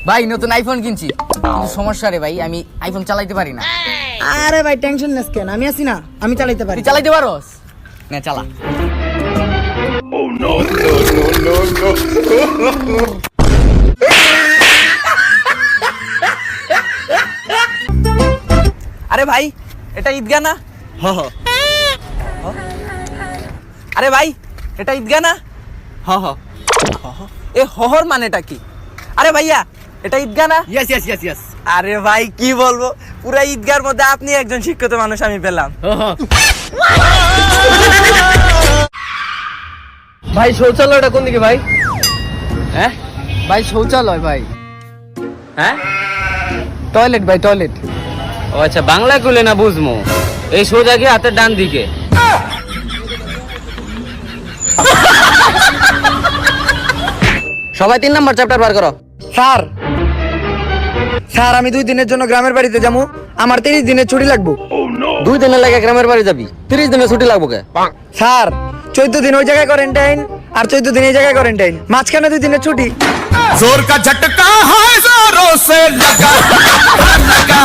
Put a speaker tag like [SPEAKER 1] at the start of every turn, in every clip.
[SPEAKER 1] ভাই নতুন আইফোন কিনছি, কিন্তু সমস্যা রে ভাই, আমি আইফোন চালাইতে পারি না।
[SPEAKER 2] আরে ভাই টেনশন নেস কেন, আমি আছি না, আমি চালাইতে পারি।
[SPEAKER 1] তুই চালাইতে পারোস? না চালা। আরে ভাই এটা ঈদগাহ না? আরে ভাই এটা ঈদগাহ না? এ হহর মানেটা কি? আরে ভাইয়া এটা ঈদগাহ না?
[SPEAKER 3] Yes yes yes yes.
[SPEAKER 1] আরে ভাই কি বলবো, পুরা ঈদগাহর মধ্যে আপনি একজন শিক্ষিত মানুষ আমি পেলাম।
[SPEAKER 3] ভাই শৌচালয়টা কোন দিকে ভাই?
[SPEAKER 1] হ্যাঁ ভাই শৌচালয় ভাই,
[SPEAKER 3] হ্যাঁ
[SPEAKER 1] টয়লেট ভাই টয়লেট।
[SPEAKER 3] ও আচ্ছা, বাংলা কইলে না বুঝমু। এই সোজা গিয়ে হাতের ডান দিকে।
[SPEAKER 1] সবাই 3 নাম্বার চ্যাপ্টার বার করো।
[SPEAKER 2] স্যার স্যার আমি 2 দিনের জন্য গ্রামের বাড়িতে যাবো, আমার 30 দিনের ছুটি লাগবে।
[SPEAKER 3] 2 দিনের লাগে গ্রামের বাড়ি যাবি, 30 দিনের ছুটি লাগবে কে?
[SPEAKER 2] স্যার 14 দিন ওই জায়গায় কোয়ারেন্টাইন আর 14 দিন এই জায়গায় কোয়ারেন্টাইন, মাঝখানে 2 দিনের ছুটি।
[SPEAKER 4] जोर का झटका है जोरों से लगा लगा।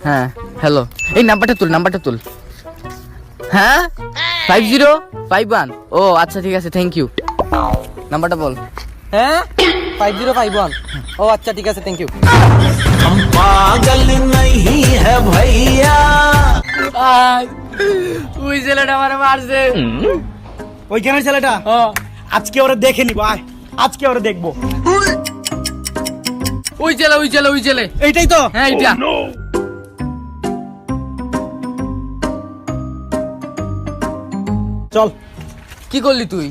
[SPEAKER 1] হ্যাঁ হ্যালো, এই নাম্বারটা তুল। হ্যাঁ 5051। ও আচ্ছা ঠিক আছে, থ্যাংক ইউ। নাম্বারটা বল।
[SPEAKER 3] হ্যাঁ 5051। ও আচ্ছা ঠিক আছে, থ্যাংক ইউ।
[SPEAKER 4] हम पागल नहीं है भैया।
[SPEAKER 1] ওই ছেলেটা আমারে মারছে।
[SPEAKER 2] ওইখানের ছেলেটা আজকে ওরা দেখে নিব, আয় আজকে ওরা দেখবো।
[SPEAKER 1] ওই ছেলে
[SPEAKER 2] এইটাই তো।
[SPEAKER 1] হ্যাঁ এইটা।
[SPEAKER 2] চল
[SPEAKER 1] কি করলি তুই?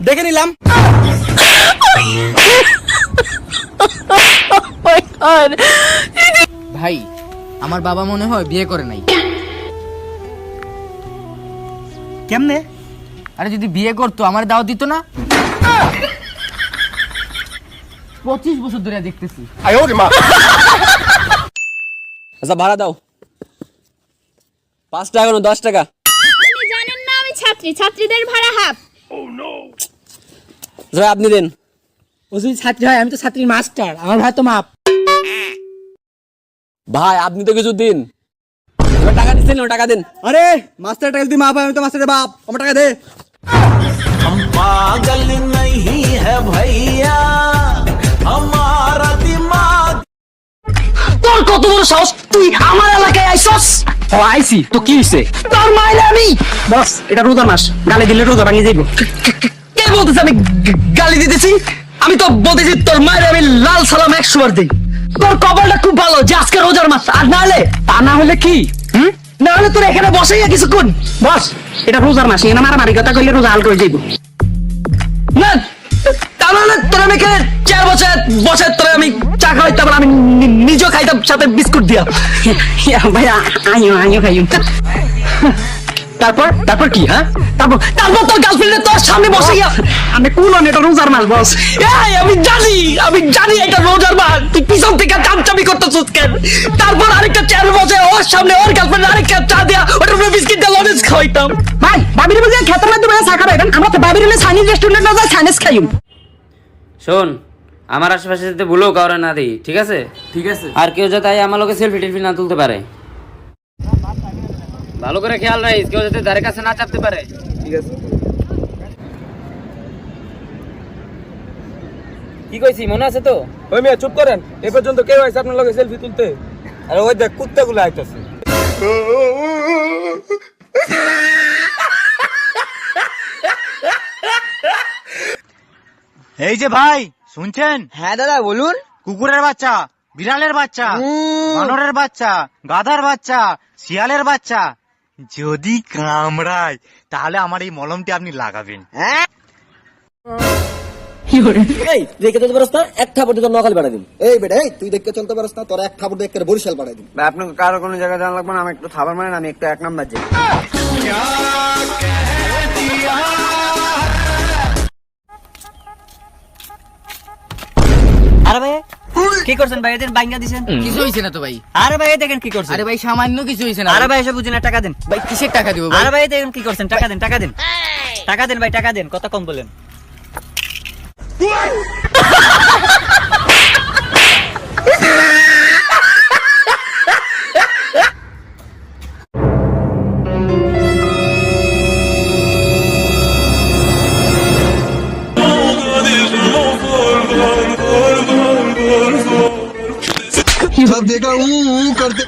[SPEAKER 2] দেখে নিলাম।
[SPEAKER 1] ভাই আমার বাবা মনে হয় বিয়ে করে নাই।
[SPEAKER 2] কেমনে?
[SPEAKER 1] আরে যদি বিয়ে করতো আমার দাওয়াত দিত না? 25 বছর ধরে দেখতেছি।
[SPEAKER 3] আচ্ছা ভাড়া দাও। 5 টাকা না 10 টাকা?
[SPEAKER 5] আপনি জানেন না আমি ছাত্রী, ছাত্রীদের ভাড়া হাফ।
[SPEAKER 3] আচ্ছা আপনি দেন।
[SPEAKER 2] ও যদি ছাত্রী হয়, আমি তো ছাত্রীর মাস্টার, আমার ভাই তো মাপ।
[SPEAKER 3] ভাই আপনি তো কিছু দিন। এবার টাকা দিচ্ছেন না, টাকা দেন।
[SPEAKER 2] আরে মাস্টার টাকা যদি মাপ হয়, আমি তো মাস্টারের বাপ, আমার টাকা দে।
[SPEAKER 4] हम पागल नहीं है भैया, हमारा दिमाग।
[SPEAKER 6] তোর কত বড় সাহস, তুই আমার এলাকায় আইছস? ও আইছি তো কি হইছে? তোর মাইলে আমি বস, এটা রোজা মাস, গালি দিলে রোজা ভাঙিয়ে যাইব। কে বলতেছে আমি গালি দিতেছি? আমি তো বলতেছি তোর মাইলে আমি লাল সালাম 100 বার দেই। তোর কপালটা খুব ভালো যে আজকে রোজার মাস, আর না হলে তা না হলে কি না হলে তোর এখানে বসেই কিছুক্ষণ বস, এটা রোজার মাস, এখানে মারামারি কথা কইলে রোজা হাল করে যাইব না। তা নাহলে তোর আমি এখানে 4 বছর তোরে আমি চা খাওয়াইতাম, আমি নিজেও খাইতাম সাথে বিস্কুট দিয়া। ভাইয়া আইও খাইও। তারপর কি? হ্যাঁ তারপর তোর গার্লফ্রেন্ড তোর সামনে বসে গিয়া আমি কুলন এটা রোজার মাস বস। আমি জানি এটা রোজার মাস, তুই পিছন থেকে চামচামি করতেছিস কেন? তারপর আরেকটা 4 বছর ওর সামনে ওর গার্লফ্রেন্ড আরেকটা চা দিয়া ওটা বিস্কিট দিয়ে লজেন্স খাওয়াইতাম। ভাই বাবির বলে খেতার মধ্যে বসে চা খাবেন, আমরা তো বাবির হলে চাইনিজ রেস্টুরেন্টে না যাই চাইনিজ খাইম।
[SPEAKER 3] শোন, আমার আশেপাশে যেতে ভুলেও কাউরে না দিই, ঠিক আছে?
[SPEAKER 1] ঠিক আছে।
[SPEAKER 3] আর কেউ যাতে আমার লোকে সেলফি টেলফি না তুলতে পারে। ভালো করে খেয়াল রাখিস, কেউ যাতে ধারে কাছে না চাপতে পারে।
[SPEAKER 1] ঠিক আছে।
[SPEAKER 3] কি কইছি মনে আছে তো?
[SPEAKER 7] ওই মিয়া চুপ করেন, এ পর্যন্ত কেউ আইছে আপনার লগে সেলফি তুলতে? আরে ওই দেখ কুত্তাগুলো আইতাছে।
[SPEAKER 8] এই যে ভাই শুনছেন?
[SPEAKER 2] হ্যাঁ দাদা বলুন।
[SPEAKER 8] কুকুরের বাচ্চা, বিড়ালের বাচ্চা, বানরের বাচ্চা, গাধার বাচ্চা, শিয়ালের বাচ্চা যদি কামড়ায় তাহলে আমার এই মলমটি আপনি লাগাবেন।
[SPEAKER 6] এই দেখে তো বরস না, এক থাপড় দিয়ে নখালি বাড়াই দিন।
[SPEAKER 9] এই বেটা, এই তুই দেখতে চলতে পারস না, তোর এক থাপড় দেখে বরিশাল বাড়াই দিন।
[SPEAKER 7] ভাই আপনাকে কারো কোনো জায়গায় জানা লাগবে না, আমি একটু খাবার মানে আমি একটু 1 নাম্বার যাই।
[SPEAKER 6] আরে ভাই কি করছেন ভাই? এদের বাইঙ্গা দিছেন?
[SPEAKER 1] কিছু হইছে না তো ভাই।
[SPEAKER 6] আরে ভাই দেখেন কি করছেন?
[SPEAKER 1] আরে ভাই সামান্য কিছু হইছে না।
[SPEAKER 6] আরে ভাই এসব বুঝি না, টাকা দেন।
[SPEAKER 1] ভাই কিসের টাকা দিব ভাই?
[SPEAKER 6] আরে ভাই দেখেন কি করছেন, টাকা দেন টাকা দেন টাকা দেন ভাই, টাকা দেন। কত কম বলেন?
[SPEAKER 9] जब देखा करते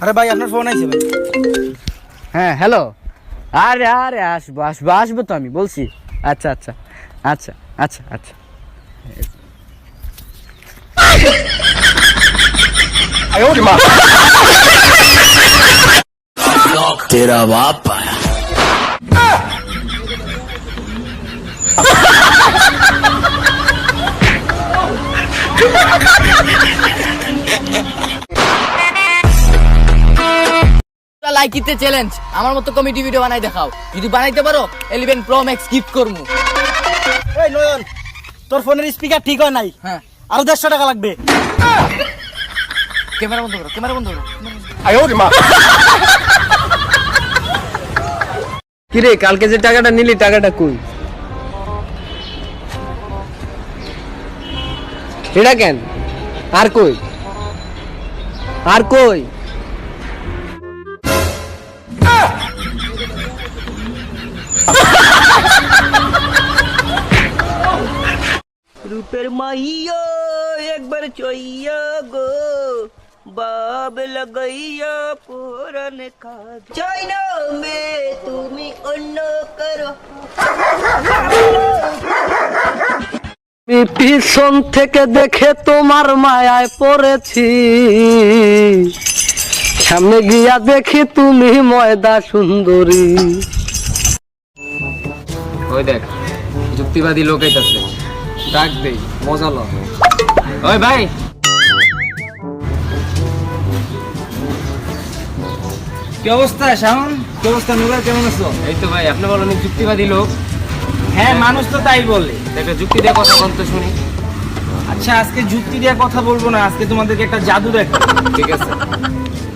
[SPEAKER 2] আরে ভাই আপনার ফোন আইছে ভাই।
[SPEAKER 1] হ্যাঁ হ্যালো, আরে আরে আসবো আসবো আসবো তো, আমি বলছি। আচ্ছা আচ্ছা আচ্ছা আচ্ছা আচ্ছা।
[SPEAKER 4] तेरा बाप आया।
[SPEAKER 1] লাইকিতে চ্যালেঞ্জ, আমার মতো কমেডি ভিডিও বানাই দেখাও। যদি বানাইতে পারো 11 Pro Max গিফট করবো।
[SPEAKER 2] এই নয়ন, তোর ফোনের স্পিকার ঠিক হয় নাই,
[SPEAKER 1] হ্যাঁ
[SPEAKER 2] আরো 150 টাকা লাগবে।
[SPEAKER 1] ক্যামেরা বন্ধ করো, ক্যামেরা বন্ধ করো।
[SPEAKER 3] কিরে কালকে যে টাকাটা নিলি টাকাটা কই? এটা কেন? আর কই? আর কই?
[SPEAKER 6] রূপের মাইয়া একবার চইয়া গো, বাব লাগাইয়া পুরানে কাজ চাই না মে তুমি অন্য করো। পিছন থেকে দেখে তোমার মায়ায় পড়েছি, সামনে গিয়া দেখি তুমি ময়দা সুন্দরী।
[SPEAKER 3] ওই দেখ যুক্তিবাদী লোক আইতাছে, ডাক দেই মজা ল। ওই ভাই
[SPEAKER 2] কি অবস্থা শাওন? কি অবস্থা নুরার, কেমন আছো?
[SPEAKER 3] এই তো ভাই, আপনি বলেন যুক্তিবাদী লোক।
[SPEAKER 2] হ্যাঁ মানুষ তো তাই বলে।
[SPEAKER 3] একটা যুক্তি দিয়ে কথা বলতে শুনি।
[SPEAKER 2] আচ্ছা আজকে যুক্তি দিয়ে কথা বলবো না, আজকে তোমাদেরকে একটা জাদু দেখাবো।
[SPEAKER 3] ঠিক আছে,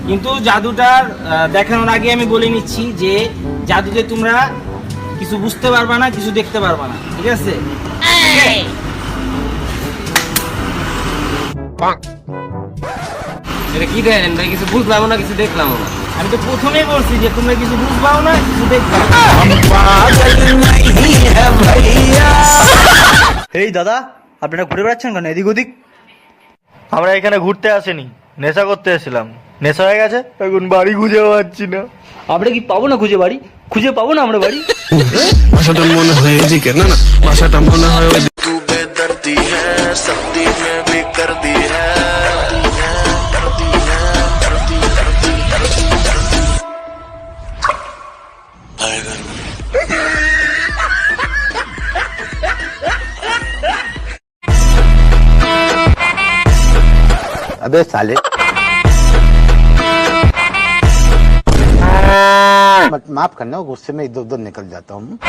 [SPEAKER 2] কিন্তু জাদুটার দেখানোর আগে আমি বলে নিচ্ছি যে জাদুতে তোমরা কিছু বুঝতে পারবা না, কিছু দেখতে পারবা না, ঠিক আছে?
[SPEAKER 3] এটা কি দেন ভাই? কিছু বুঝলাম না, কিছু দেখলাম না।
[SPEAKER 2] আমি তো প্রথমেই বলছি যে তোমরা কিছু বুঝবাও না, কিছু দেখবা।
[SPEAKER 8] এই দাদা, আপনারা ঘুরে বেড়াচ্ছেন কেন এদিক ওদিক? আমরা এখানে ঘুরতে আসিনি, নেশা করতে এসেছিলাম। নেশা হয়ে গেছে, এখন বাড়ি খুঁজে পাচ্ছি না। আমরা কি পাবো না খুঁজে বাড়ি? খুঁজে পাবো না আমরা বাড়ি?
[SPEAKER 4] ভাষাটা মনে হয় এদিকে, না না ভাষাটা মনে হয় ওই
[SPEAKER 9] अबे साले माफ करना, गुस्से में इधर उधर निकल जाता हूँ।